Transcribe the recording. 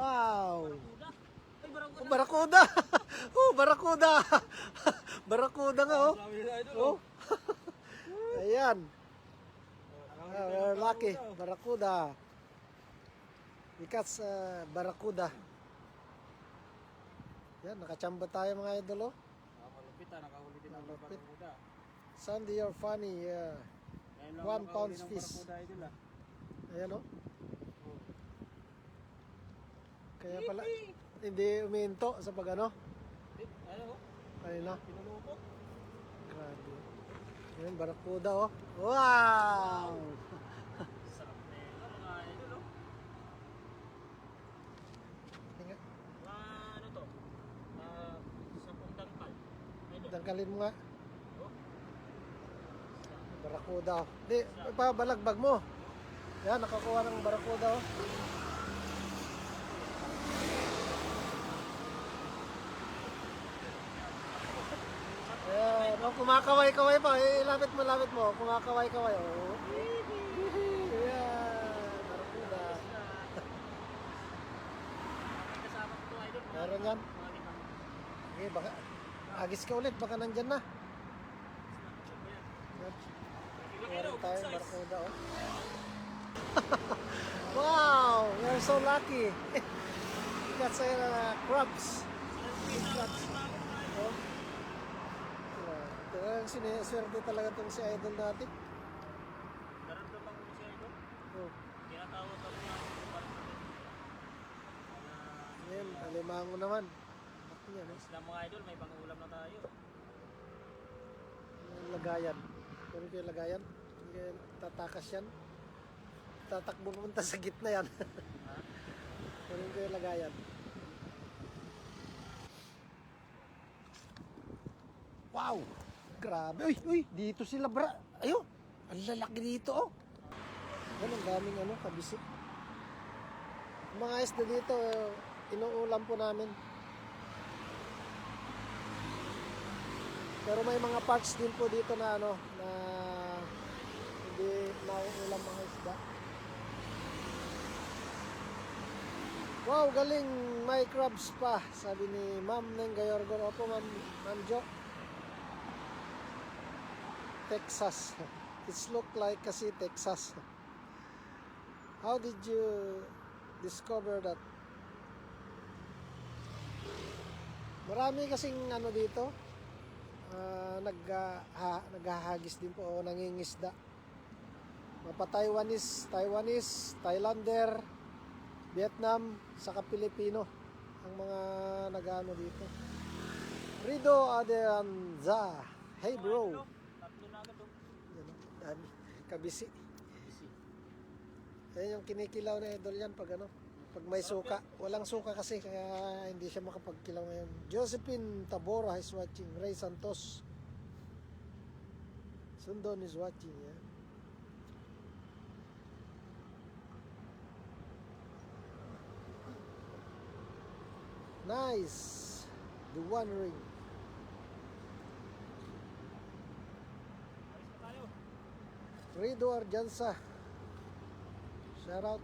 Wow! Ay, Oh, barakuda! Oh, barakuda! Barakuda nga, oh. Oh. Ayan. We're lucky. Barakuda. Because barakuda. Yan, nakachamba tayo mga idol, oh. Malupit nakahuli din ang Malupit. barakuda. Sandy, you're funny. Yeah. Ngayon lang 1 pound nakahuli ng fish. barakuda, idol, ah. Ayan, oh. Kaya pala, hindi uminto sa pag ano. Ano? Ayun na. Pinulupok. Grabe. Ayan, barakuda, oh. Wow! Sarap na yun, mga idol, oh. Tingnan. Ano to? 10 dangkal. Idol. Dangkalin mo nga. Oh. Barakuda, oh. Di, ipabalagbag mo. Yan, nakakuha ng barakuda, oh. Ayan, oh, kumakaway-kaway pa. Eh, lapit mo. Kumakaway-kaway, oh. Ayan, barakuda. May kasama ko to, idol. Meron yan. Okay, baka, agis ka ulit, baka nandyan na. Ayan. Meron tayong barakuda, oh. Wow, you're so lucky. You got some crabs. Big crabs. Oh. Talagang sineswerte talaga itong si idol natin. Naramdaman ko siya, idol. Oh. Tinatawag ako na parang Yan, alimango naman. Ako yan, eh. Islam mga idol, may pangulam na tayo. Yung lagayan. Pwede ko yung lagayan. Hindi kayo tatakas yan. Tatakbo pumunta sa gitna yan. Ha? Pwede ko yung lagayan. Wow! Grabe. Uy! Dito sila bra. Ayun! Ang lalaki dito, oh. Yan, ang daming ano, kabisi. Mga isda dito, inuulam po namin. Pero may mga parts din po dito na ano, na hindi nauulam mga isda. Wow, galing! May crabs pa, sabi ni Ma'am Neng Gayorgor. Opo, Ma'am Jo. Texas. It's look like kasi Texas. How did you discover that? Marami kasing ano dito, naghahagis din po o nangingisda. Mapa Taiwanese, Thailander, Vietnam, saka Pilipino ang mga nag-ano dito. Rido Adeanza. Hey bro. Tatlo na agad, oh. Yan, dami. Kabisi. Yan yung kinikilaw na idol yan pag ano. Pag may suka. Walang suka kasi kaya hindi siya makapagkilaw ngayon. Josephine Tabora is watching. Ray Santos. Sundon is watching. Yeah. Nice. The One Ring. Alis na tayo. Rido Arjansa. Shout out.